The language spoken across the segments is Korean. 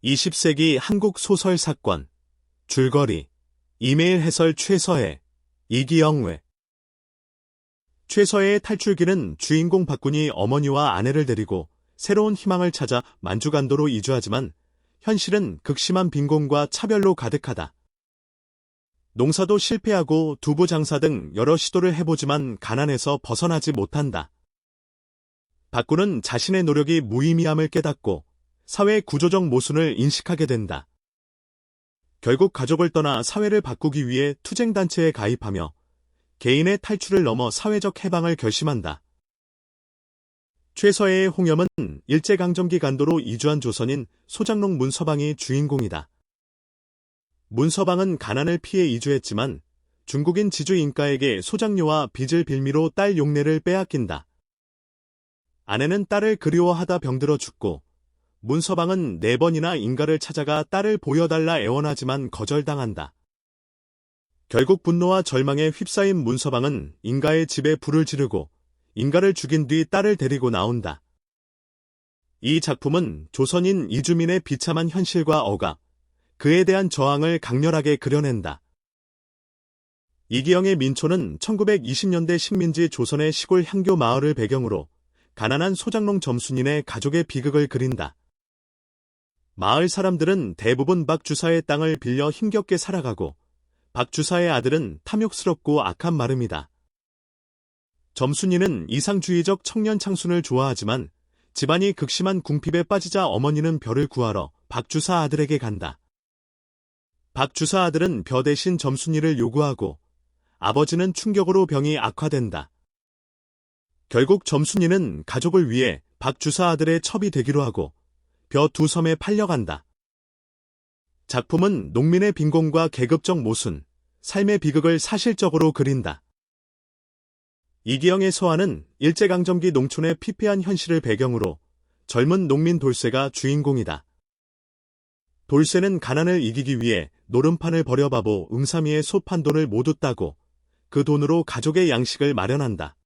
20세기 한국 소설 사건, 줄거리, 이메일 해설 최서해, 이기영외. 최서해의 탈출기는 주인공 박군이 어머니와 아내를 데리고 새로운 희망을 찾아 만주간도로 이주하지만 현실은 극심한 빈곤과 차별로 가득하다. 농사도 실패하고 두부 장사 등 여러 시도를 해보지만 가난에서 벗어나지 못한다. 박군은 자신의 노력이 무의미함을 깨닫고 사회 구조적 모순을 인식하게 된다. 결국 가족을 떠나 사회를 바꾸기 위해 투쟁단체에 가입하며 개인의 탈출을 넘어 사회적 해방을 결심한다. 최서해의 홍염은 일제강점기 간도로 이주한 조선인 소장농 문서방이 주인공이다. 문서방은 가난을 피해 이주했지만 중국인 지주 인가에게 소장료와 빚을 빌미로 딸 용례를 빼앗긴다. 아내는 딸을 그리워하다 병들어 죽고 문서방은 4번이나 인가를 찾아가 딸을 보여달라 애원하지만 거절당한다. 결국 분노와 절망에 휩싸인 문서방은 인가의 집에 불을 지르고 인가를 죽인 뒤 딸을 데리고 나온다. 이 작품은 조선인 이주민의 비참한 현실과 억압, 그에 대한 저항을 강렬하게 그려낸다. 이기영의 민초는 1920년대 식민지 조선의 시골 향교 마을을 배경으로 가난한 소장농 점순인의 가족의 비극을 그린다. 마을 사람들은 대부분 박 주사의 땅을 빌려 힘겹게 살아가고 박 주사의 아들은 탐욕스럽고 악한 마름이다. 점순이는 이상주의적 청년 창순을 좋아하지만 집안이 극심한 궁핍에 빠지자 어머니는 벼를 구하러 박 주사 아들에게 간다. 박 주사 아들은 벼 대신 점순이를 요구하고 아버지는 충격으로 병이 악화된다. 결국 점순이는 가족을 위해 박 주사 아들의 첩이 되기로 하고 벼 2섬에 팔려간다. 작품은 농민의 빈곤과 계급적 모순, 삶의 비극을 사실적으로 그린다. 이기영의 서한은 일제강점기 농촌의 피폐한 현실을 배경으로 젊은 농민 돌쇠가 주인공이다. 돌쇠는 가난을 이기기 위해 노름판을 버려바보 응삼이의 소 판 돈을 모두 따고 그 돈으로 가족의 양식을 마련한다.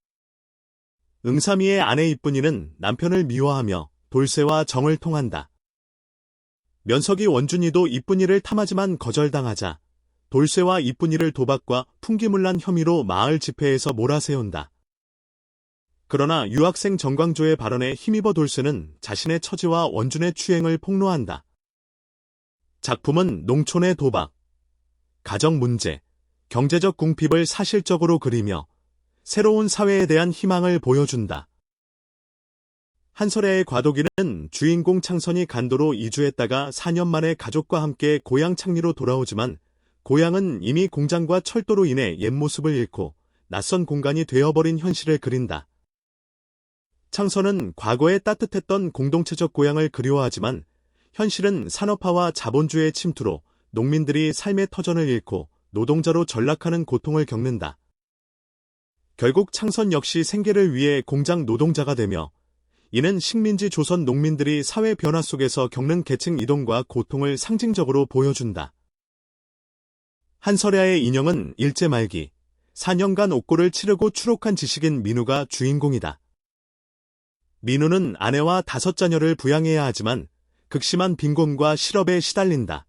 응삼이의 아내 이쁜이는 남편을 미워하며 돌쇠와 정을 통한다. 면석이 원준이도 이쁜이를 탐하지만 거절당하자 돌쇠와 이쁜이를 도박과 풍기문란 혐의로 마을 집회에서 몰아세운다. 그러나 유학생 정광조의 발언에 힘입어 돌쇠는 자신의 처지와 원준의 추행을 폭로한다. 작품은 농촌의 도박, 가정 문제, 경제적 궁핍을 사실적으로 그리며 새로운 사회에 대한 희망을 보여준다. 한설야의 과도기는 주인공 창선이 간도로 이주했다가 4년 만에 가족과 함께 고향 창리로 돌아오지만 고향은 이미 공장과 철도로 인해 옛 모습을 잃고 낯선 공간이 되어버린 현실을 그린다. 창선은 과거에 따뜻했던 공동체적 고향을 그리워하지만 현실은 산업화와 자본주의의 침투로 농민들이 삶의 터전을 잃고 노동자로 전락하는 고통을 겪는다. 결국 창선 역시 생계를 위해 공장 노동자가 되며 이는 식민지 조선 농민들이 사회 변화 속에서 겪는 계층 이동과 고통을 상징적으로 보여준다. 한설야의 인형은 일제 말기 4년간 옥고를 치르고 추록한 지식인 민우가 주인공이다. 민우는 아내와 5자녀를 부양해야 하지만 극심한 빈곤과 실업에 시달린다.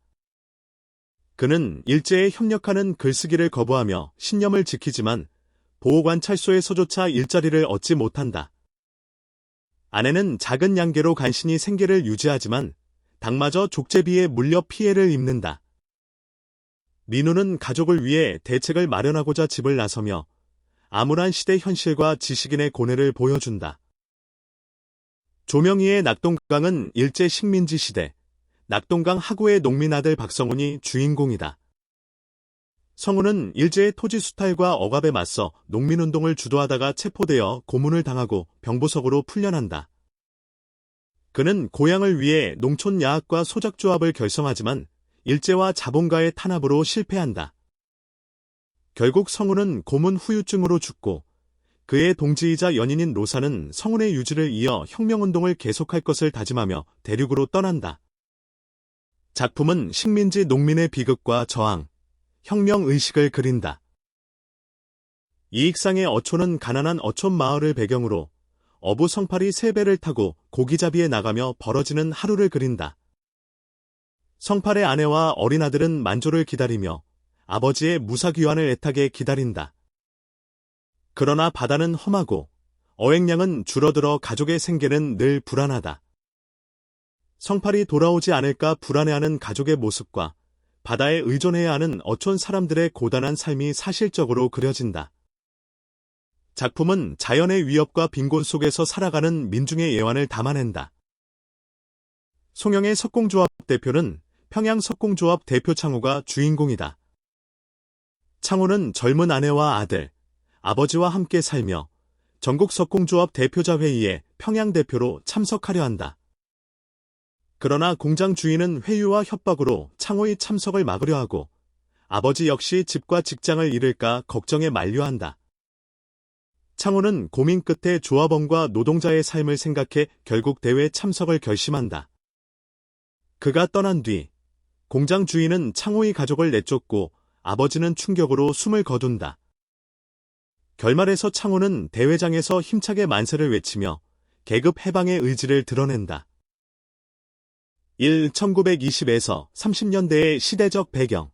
그는 일제에 협력하는 글쓰기를 거부하며 신념을 지키지만 보호관찰소에서조차 일자리를 얻지 못한다. 아내는 작은 양계로 간신히 생계를 유지하지만 당마저 족제비에 물려 피해를 입는다. 민우는 가족을 위해 대책을 마련하고자 집을 나서며 암울한 시대 현실과 지식인의 고뇌를 보여준다. 조명희의 낙동강은 일제 식민지 시대 낙동강 하구의 농민 아들 박성훈이 주인공이다. 성훈은 일제의 토지 수탈과 억압에 맞서 농민운동을 주도하다가 체포되어 고문을 당하고 병보석으로 풀려난다. 그는 고향을 위해 농촌야학과 소작조합을 결성하지만 일제와 자본가의 탄압으로 실패한다. 결국 성훈은 고문 후유증으로 죽고 그의 동지이자 연인인 로사는 성훈의 유지를 이어 혁명운동을 계속할 것을 다짐하며 대륙으로 떠난다. 작품은 식민지 농민의 비극과 저항, 혁명의식을 그린다. 이익상의 어촌은 가난한 어촌 마을을 배경으로 어부 성팔이 3배를 타고 고기잡이에 나가며 벌어지는 하루를 그린다. 성팔의 아내와 어린 아들은 만조를 기다리며 아버지의 무사귀환을 애타게 기다린다. 그러나 바다는 험하고 어획량은 줄어들어 가족의 생계는 늘 불안하다. 성팔이 돌아오지 않을까 불안해하는 가족의 모습과 바다에 의존해야 하는 어촌 사람들의 고단한 삶이 사실적으로 그려진다. 작품은 자연의 위협과 빈곤 속에서 살아가는 민중의 예환을 담아낸다. 송영의 석공조합 대표는 평양 석공조합 대표 창호가 주인공이다. 창호는 젊은 아내와 아들, 아버지와 함께 살며 전국 석공조합 대표자 회의에 평양 대표로 참석하려 한다. 그러나 공장 주인은 회유와 협박으로 창호의 참석을 막으려 하고 아버지 역시 집과 직장을 잃을까 걱정에 만류한다. 창호는 고민 끝에 조합원과 노동자의 삶을 생각해 결국 대회 참석을 결심한다. 그가 떠난 뒤 공장 주인은 창호의 가족을 내쫓고 아버지는 충격으로 숨을 거둔다. 결말에서 창호는 대회장에서 힘차게 만세를 외치며 계급 해방의 의지를 드러낸다. 1920에서 30년대의 시대적 배경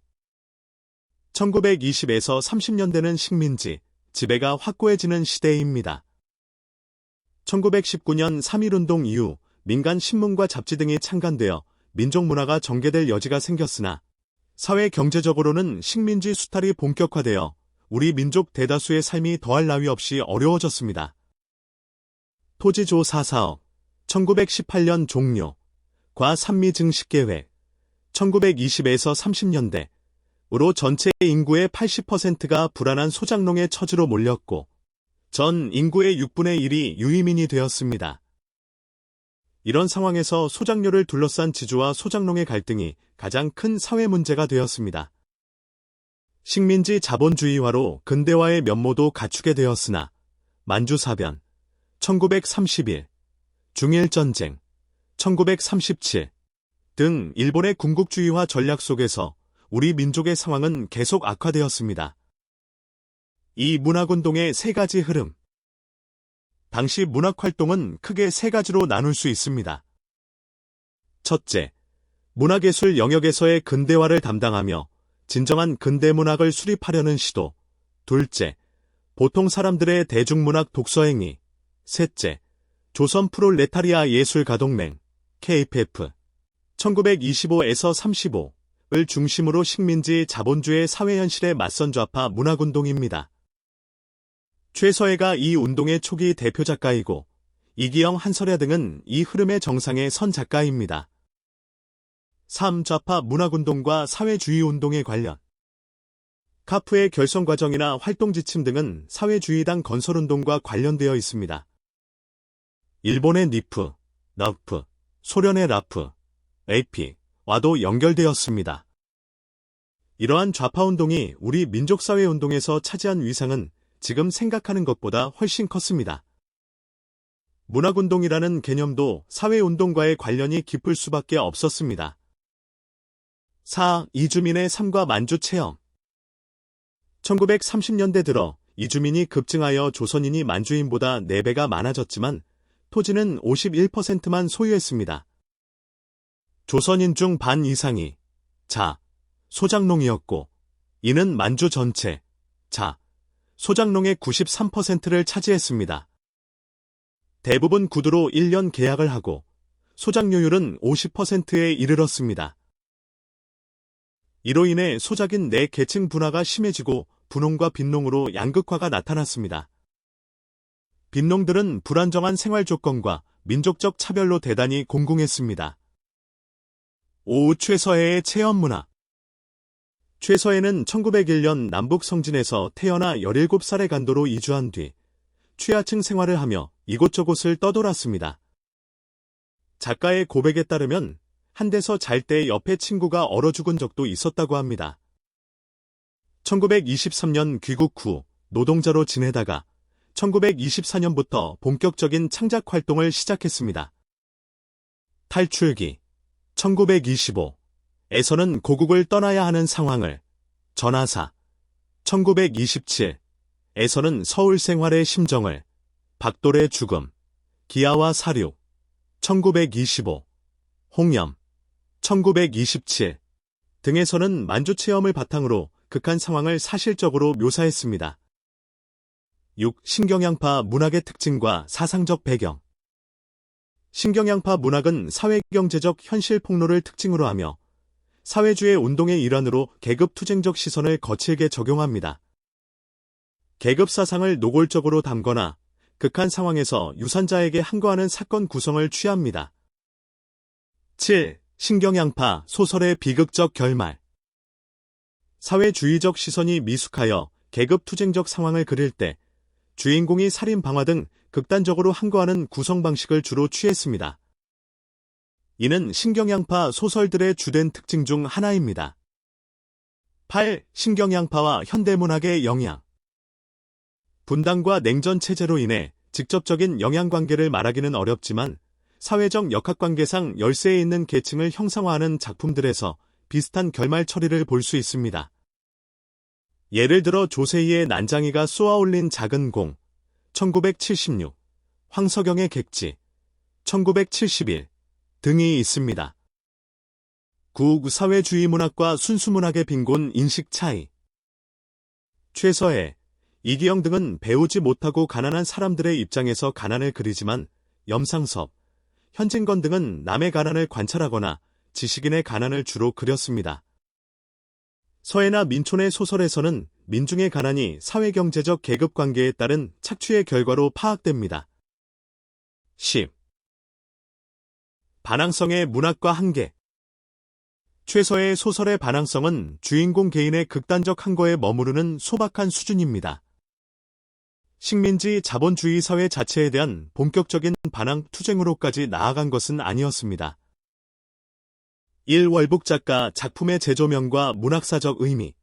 1920에서 30년대는 식민지, 지배가 확고해지는 시대입니다. 1919년 3.1운동 이후 민간 신문과 잡지 등이 창간되어 민족 문화가 전개될 여지가 생겼으나 사회 경제적으로는 식민지 수탈이 본격화되어 우리 민족 대다수의 삶이 더할 나위 없이 어려워졌습니다. 토지조사 사업 1918년 종료 과산미 증식 계획 1920에서 30년대으로 전체 인구의 80%가 불안한 소작농의 처지로 몰렸고 전 인구의 6분의 1이 유이민이 되었습니다. 이런 상황에서 소작료를 둘러싼 지주와 소작농의 갈등이 가장 큰 사회 문제가 되었습니다. 식민지 자본주의화로 근대화의 면모도 갖추게 되었으나 만주사변, 1931, 중일전쟁, 1937 등 일본의 군국주의화 전략 속에서 우리 민족의 상황은 계속 악화되었습니다. 이 문학운동의 세 가지 흐름. 당시 문학활동은 크게 세 가지로 나눌 수 있습니다. 첫째, 문화예술 영역에서의 근대화를 담당하며 진정한 근대문학을 수립하려는 시도. 둘째, 보통 사람들의 대중문학 독서행위. 셋째, 조선 프롤레타리아 예술가동맹, KPF. 1925에서 35을 중심으로 식민지 자본주의 사회현실에 맞선 좌파 문학운동입니다. 최서애가 이 운동의 초기 대표 작가이고 이기영, 한설야 등은 이 흐름의 정상에 선 작가입니다. 3. 좌파 문학운동과 사회주의운동의 관련. 카프의 결성 과정이나 활동 지침 등은 사회주의당 건설운동과 관련되어 있습니다. 일본의 니프, 너프, 소련의 라프, AP와도 연결되었습니다. 이러한 좌파운동이 우리 민족사회운동에서 차지한 위상은 지금 생각하는 것보다 훨씬 컸습니다. 문학운동이라는 개념도 사회운동과의 관련이 깊을 수밖에 없었습니다. 4. 이주민의 삶과 만주 체험. 1930년대 들어 이주민이 급증하여 조선인이 만주인보다 4배가 많아졌지만 토지는 51%만 소유했습니다. 조선인 중 반 이상이 자, 소작농이었고 이는 만주 전체 자, 소작농의 93%를 차지했습니다. 대부분 구두로 1년 계약을 하고 소작료율은 50%에 이르렀습니다. 이로 인해 소작인 내 계층 분화가 심해지고 분홍과 빈농으로 양극화가 나타났습니다. 빈농들은 불안정한 생활 조건과 민족적 차별로 대단히 공공했습니다. 5. 최서애의 체험문화. 최서애는 1901년 남북 성진에서 태어나 17살의 간도로 이주한 뒤 취하층 생활을 하며 이곳저곳을 떠돌았습니다. 작가의 고백에 따르면 한 데서 잘 때 옆에 친구가 얼어 죽은 적도 있었다고 합니다. 1923년 귀국 후 노동자로 지내다가 1924년부터 본격적인 창작 활동을 시작했습니다. 탈출기 1925에서는 고국을 떠나야 하는 상황을 전하사 1927에서는 서울 생활의 심정을 박돌의 죽음 기아와 사륙 1925 홍염 1927 등에서는 만주 체험을 바탕으로 극한 상황을 사실적으로 묘사했습니다. 6. 신경양파 문학의 특징과 사상적 배경. 신경양파 문학은 사회경제적 현실 폭로를 특징으로 하며 사회주의 운동의 일환으로 계급투쟁적 시선을 거칠게 적용합니다. 계급사상을 노골적으로 담거나 극한 상황에서 유산자에게 항거하는 사건 구성을 취합니다. 7. 신경양파 소설의 비극적 결말. 사회주의적 시선이 미숙하여 계급투쟁적 상황을 그릴 때 주인공이 살인, 방화 등 극단적으로 항거하는 구성 방식을 주로 취했습니다. 이는 신경양파 소설들의 주된 특징 중 하나입니다. 8. 신경양파와 현대문학의 영향. 분단과 냉전 체제로 인해 직접적인 영향관계를 말하기는 어렵지만 사회적 역학관계상 열세에 있는 계층을 형상화하는 작품들에서 비슷한 결말 처리를 볼 수 있습니다. 예를 들어 조세희의 난장이가 쏘아올린 작은 공, 1976, 황석영의 객지, 1971 등이 있습니다. 9. 사회주의 문학과 순수문학의 빈곤 인식 차이. 최서해, 이기영 등은 배우지 못하고 가난한 사람들의 입장에서 가난을 그리지만 염상섭, 현진건 등은 남의 가난을 관찰하거나 지식인의 가난을 주로 그렸습니다. 서해나 민촌의 소설에서는 민중의 가난이 사회경제적 계급관계에 따른 착취의 결과로 파악됩니다. 10. 반항성의 문학과 한계. 최서의 소설의 반항성은 주인공 개인의 극단적 항거에 머무르는 소박한 수준입니다. 식민지 자본주의 사회 자체에 대한 본격적인 반항 투쟁으로까지 나아간 것은 아니었습니다. 1. 월북 작가 작품의 재조명과 문학사적 의미.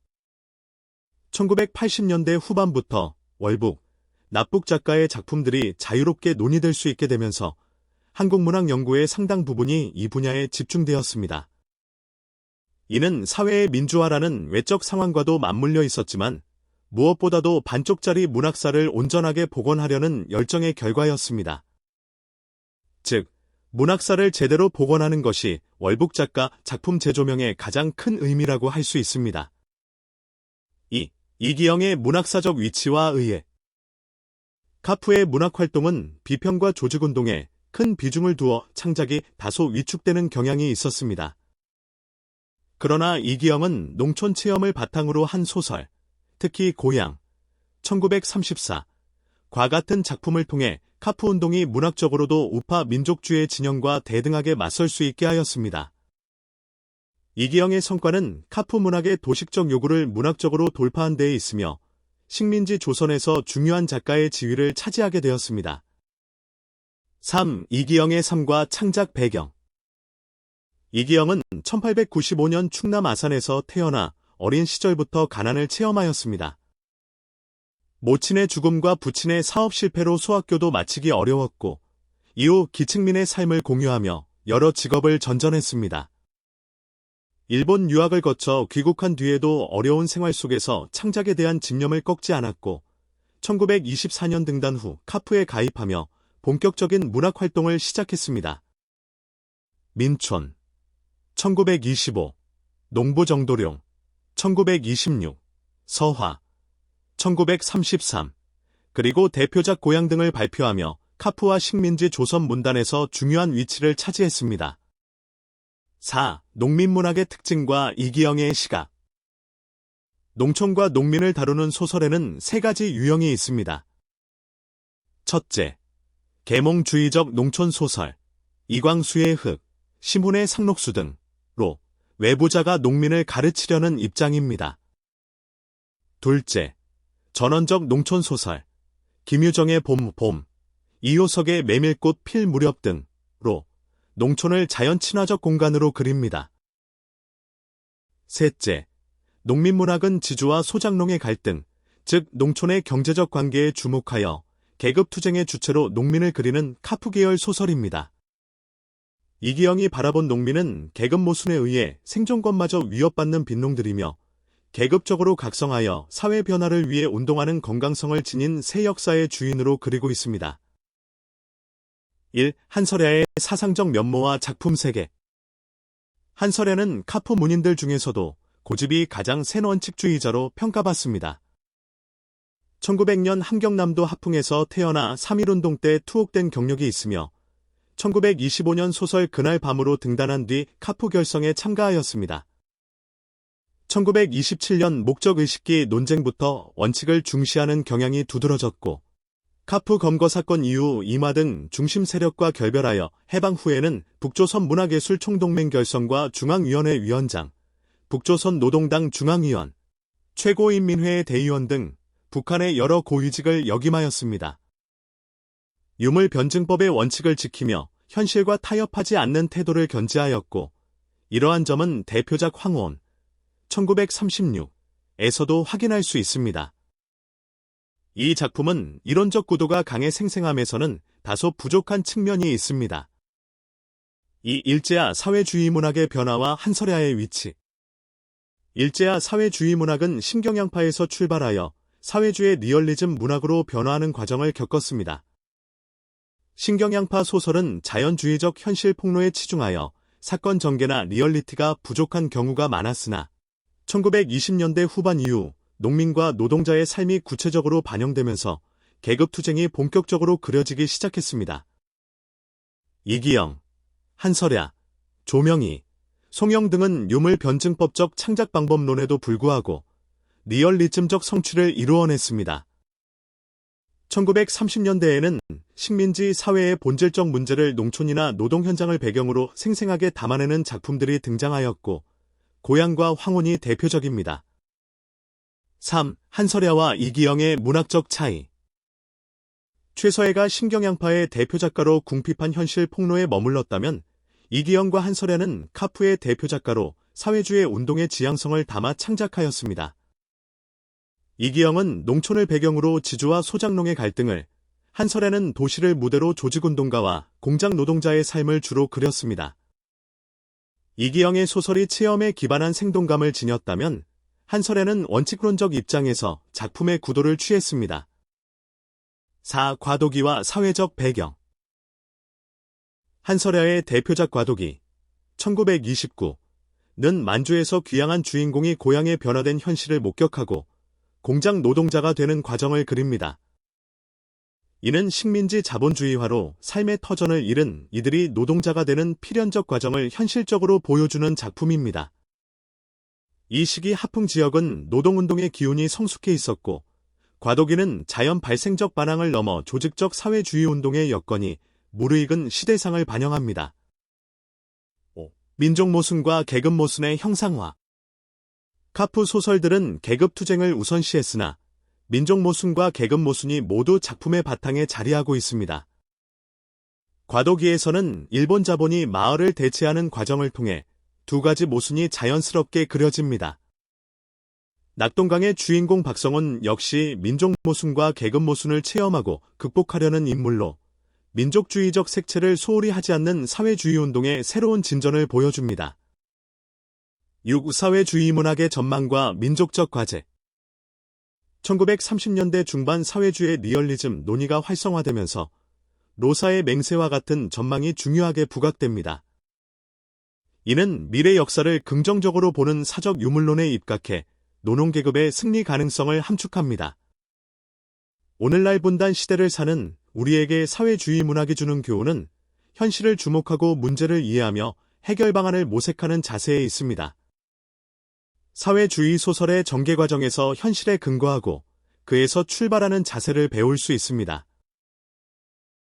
1980년대 후반부터 월북, 납북 작가의 작품들이 자유롭게 논의될 수 있게 되면서 한국문학 연구의 상당 부분이 이 분야에 집중되었습니다. 이는 사회의 민주화라는 외적 상황과도 맞물려 있었지만 무엇보다도 반쪽짜리 문학사를 온전하게 복원하려는 열정의 결과였습니다. 즉, 문학사를 제대로 복원하는 것이 월북 작가 작품 재조명의 가장 큰 의미라고 할 수 있습니다. 2. 이기영의 문학사적 위치와 의해. 카프의 문학활동은 비평과 조직운동에 큰 비중을 두어 창작이 다소 위축되는 경향이 있었습니다. 그러나 이기영은 농촌 체험을 바탕으로 한 소설, 특히 고향, 1934, 과 같은 작품을 통해 카프 운동이 문학적으로도 우파 민족주의 진영과 대등하게 맞설 수 있게 하였습니다. 이기영의 성과는 카프 문학의 도식적 요구를 문학적으로 돌파한 데에 있으며 식민지 조선에서 중요한 작가의 지위를 차지하게 되었습니다. 3. 이기영의 삶과 창작 배경. 이기영은 1895년 충남 아산에서 태어나 어린 시절부터 가난을 체험하였습니다. 모친의 죽음과 부친의 사업 실패로 소학교도 마치기 어려웠고 이후 기층민의 삶을 공유하며 여러 직업을 전전했습니다. 일본 유학을 거쳐 귀국한 뒤에도 어려운 생활 속에서 창작에 대한 집념을 꺾지 않았고 1924년 등단 후 카프에 가입하며 본격적인 문학 활동을 시작했습니다. 민촌, 1925, 농부정도룡, 1926, 서화, 1933, 그리고 대표작 고향 등을 발표하며 카프와 식민지 조선 문단에서 중요한 위치를 차지했습니다. 4. 농민문학의 특징과 이기영의 시각. 농촌과 농민을 다루는 소설에는 세 가지 유형이 있습니다. 첫째, 계몽주의적 농촌소설, 이광수의 흙, 심훈의 상록수 등로 외부자가 농민을 가르치려는 입장입니다. 둘째, 전원적 농촌소설, 김유정의 봄, 이효석의 메밀꽃 필 무렵 등로 농촌을 자연 친화적 공간으로 그립니다. 셋째, 농민문학은 지주와 소작농의 갈등, 즉 농촌의 경제적 관계에 주목하여 계급투쟁의 주체로 농민을 그리는 카프 계열 소설입니다. 이기영이 바라본 농민은 계급 모순에 의해 생존권마저 위협받는 빈농들이며 계급적으로 각성하여 사회 변화를 위해 운동하는 건강성을 지닌 새 역사의 주인으로 그리고 있습니다. 1. 한설야의 사상적 면모와 작품 세계. 한설야는 카프 문인들 중에서도 고집이 가장 센 원칙주의자로 평가받습니다. 1900년 함경남도 하풍에서 태어나 3.1운동 때 투옥된 경력이 있으며 1925년 소설 그날 밤으로 등단한 뒤 카프 결성에 참가하였습니다. 1927년 목적의식기 논쟁부터 원칙을 중시하는 경향이 두드러졌고 카프 검거 사건 이후 이마 등 중심 세력과 결별하여 해방 후에는 북조선 문화예술 총동맹 결성과 중앙위원회 위원장, 북조선 노동당 중앙위원, 최고인민회의 대의원 등 북한의 여러 고위직을 역임하였습니다. 유물 변증법의 원칙을 지키며 현실과 타협하지 않는 태도를 견지하였고 이러한 점은 대표작 황혼 1936에서도 확인할 수 있습니다. 이 작품은 이론적 구도가 강해 생생함에서는 다소 부족한 측면이 있습니다. 이 일제화 사회주의 문학의 변화와 한설야의 위치. 일제화 사회주의 문학은 신경양파에서 출발하여 사회주의 리얼리즘 문학으로 변화하는 과정을 겪었습니다. 신경양파 소설은 자연주의적 현실 폭로에 치중하여 사건 전개나 리얼리티가 부족한 경우가 많았으나 1920년대 후반 이후 농민과 노동자의 삶이 구체적으로 반영되면서 계급투쟁이 본격적으로 그려지기 시작했습니다. 이기영, 한설야, 조명희, 송영 등은 유물 변증법적 창작 방법론에도 불구하고 리얼리즘적 성취를 이루어냈습니다. 1930년대에는 식민지 사회의 본질적 문제를 농촌이나 노동 현장을 배경으로 생생하게 담아내는 작품들이 등장하였고 고향과 황혼이 대표적입니다. 3. 한설야와 이기영의 문학적 차이. 최서해가 신경양파의 대표 작가로 궁핍한 현실 폭로에 머물렀다면 이기영과 한설야는 카프의 대표 작가로 사회주의 운동의 지향성을 담아 창작하였습니다. 이기영은 농촌을 배경으로 지주와 소작농의 갈등을, 한설야는 도시를 무대로 조직운동가와 공장 노동자의 삶을 주로 그렸습니다. 이기영의 소설이 체험에 기반한 생동감을 지녔다면 한설야는 원칙론적 입장에서 작품의 구도를 취했습니다. 4. 과도기와 사회적 배경. 한설야의 대표작 과도기 1929는 만주에서 귀향한 주인공이 고향에 변화된 현실을 목격하고 공장 노동자가 되는 과정을 그립니다. 이는 식민지 자본주의화로 삶의 터전을 잃은 이들이 노동자가 되는 필연적 과정을 현실적으로 보여주는 작품입니다. 이 시기 하풍 지역은 노동운동의 기운이 성숙해 있었고 과도기는 자연 발생적 반항을 넘어 조직적 사회주의 운동의 여건이 무르익은 시대상을 반영합니다. 5. 민족 모순과 계급 모순의 형상화. 카프 소설들은 계급 투쟁을 우선시했으나 민족 모순과 계급 모순이 모두 작품의 바탕에 자리하고 있습니다. 과도기에서는 일본 자본이 마을을 대체하는 과정을 통해 두 가지 모순이 자연스럽게 그려집니다. 낙동강의 주인공 박성훈 역시 민족 모순과 계급 모순을 체험하고 극복하려는 인물로 민족주의적 색채를 소홀히 하지 않는 사회주의 운동의 새로운 진전을 보여줍니다. 6. 사회주의 문학의 전망과 민족적 과제. 1930년대 중반 사회주의 리얼리즘 논의가 활성화되면서 로사의 맹세와 같은 전망이 중요하게 부각됩니다. 이는 미래 역사를 긍정적으로 보는 사적 유물론에 입각해 노농계급의 승리 가능성을 함축합니다. 오늘날 분단 시대를 사는 우리에게 사회주의 문학이 주는 교훈은 현실을 주목하고 문제를 이해하며 해결 방안을 모색하는 자세에 있습니다. 사회주의 소설의 전개 과정에서 현실에 근거하고 그에서 출발하는 자세를 배울 수 있습니다.